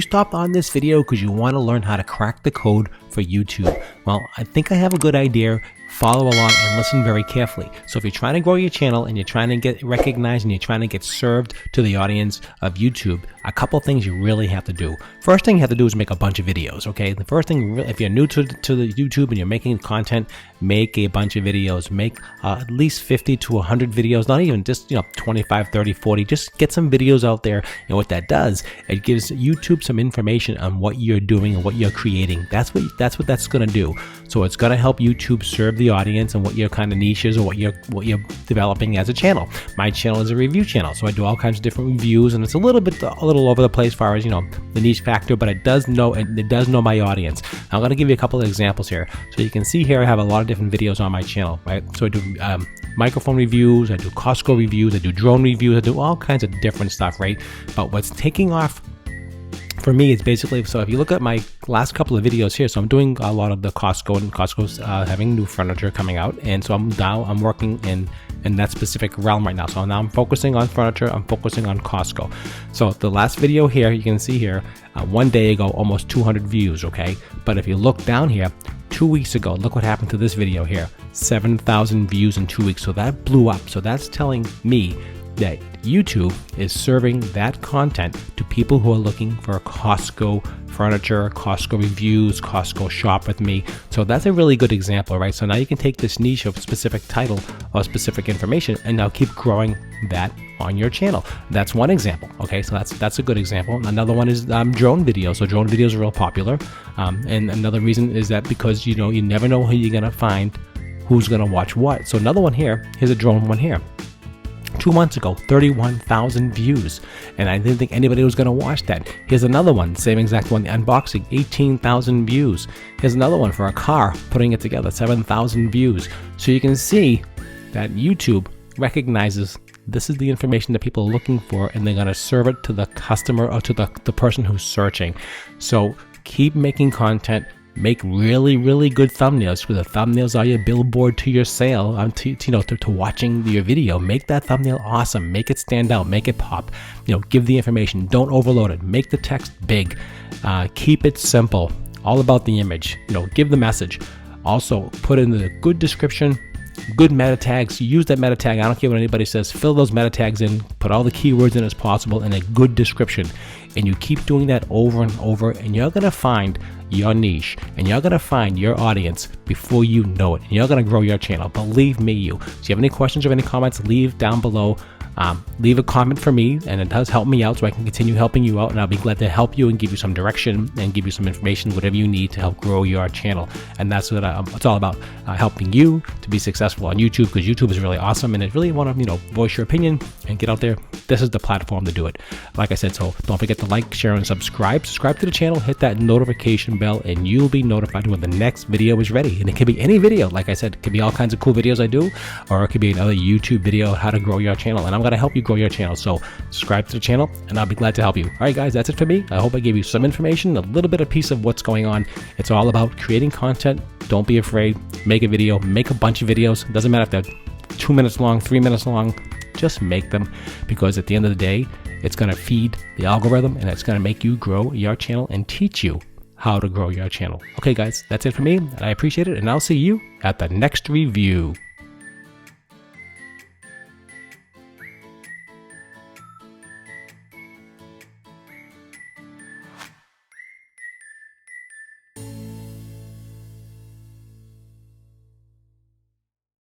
You stopped on this video because you want to learn how to crack the code for YouTube. Well, I think I have a good idea. Follow along and listen very carefully. So if you're trying to grow your channel and you're trying to get recognized and you're trying to get served to the audience of YouTube, a couple things you really have to do. First thing you have to do is make a bunch of videos, okay? The first thing, if you're new to the YouTube and you're making content, make a bunch of videos. Make at least 50 to 100 videos, not even just 25, 30, 40. Just get some videos out there. And what that does, it gives YouTube some information on what you're doing and what you're creating. That's what that's going to do. So it's going to help YouTube serve the audience and what your kind of niche is or what you're developing as a channel. My channel is a review channel, so I do all kinds of different reviews, and it's a little over the place as far as the niche factor, but it does know my audience. I'm going to give you a couple of examples here. So you can see here I have a lot of different videos on my channel, right? So I do microphone reviews, I do Costco reviews, I do drone reviews, I do all kinds of different stuff, right? But what's taking off for me, it's basically, so if you look at my last couple of videos here, so I'm doing a lot of the Costco, and Costco's having new furniture coming out, and so I'm working in that specific realm right now. So now I'm focusing on furniture, I'm focusing on Costco. So the last video here, you can see here, one day ago, almost 200 views, okay? But if you look down here, 2 weeks ago, look what happened to this video here, 7,000 views in 2 weeks. So that blew up. So that's telling me that YouTube is serving that content to people who are looking for Costco furniture, Costco reviews, Costco shop with me. So that's a really good example, right? So now you can take this niche of specific title or specific information and now keep growing that on your channel. That's one example. Okay, so that's a good example. Another one is drone videos. So drone videos are real popular. And another reason is that because you never know who you're gonna find, who's gonna watch what. So another one here, here's a drone one here. 2 months ago, 31,000 views, and I didn't think anybody was going to watch that. Here's another one, same exact one, the unboxing, 18,000 views. Here's another one for a car, putting it together, 7,000 views. So you can see that YouTube recognizes this is the information that people are looking for, and they're going to serve it to the customer or to the person who's searching. So keep making content. Make really, really good thumbnails, because the thumbnails are your billboard to your sale, to watching your video. Make that thumbnail awesome. Make it stand out. Make it pop. Give the information. Don't overload it. Make the text big. Keep it simple. All about the image. Give the message. Also, put in the good description, good meta tags. Use that meta tag. I don't care what anybody says. Fill those meta tags in. Put all the keywords in as possible in a good description. And you keep doing that over and over, and you're going to find your niche and you're going to find your audience before you know it. And you're going to grow your channel. Believe me, you. So if you have any questions or any comments, leave down below. Leave a comment for me, and it does help me out so I can continue helping you out, and I'll be glad to help you and give you some direction and give you some information, whatever you need to help grow your channel. And that's what it's all about, helping you to be successful on YouTube, because YouTube is really awesome, and if you really want to voice your opinion and get out there, this is the platform to do it. Like I said, so don't forget to like, share, and subscribe to the channel. Hit that notification bell and you'll be notified when the next video is ready. And it could be any video. Like I said, it could be all kinds of cool videos I do, or it could be another YouTube video on how to grow your channel, and I'm going to help you grow your channel. So subscribe to the channel and I'll be glad to help you. All right, guys, that's it for me. I hope I gave you some information, a little bit of piece of what's going on. It's all about creating content. Don't be afraid. Make a video, make a bunch of videos. It doesn't matter if they're 2 minutes long, 3 minutes long, just make them, because at the end of the day, it's going to feed the algorithm and it's going to make you grow your channel and teach you how to grow your channel. Okay, guys, that's it for me, and I appreciate it, and I'll see you at the next review.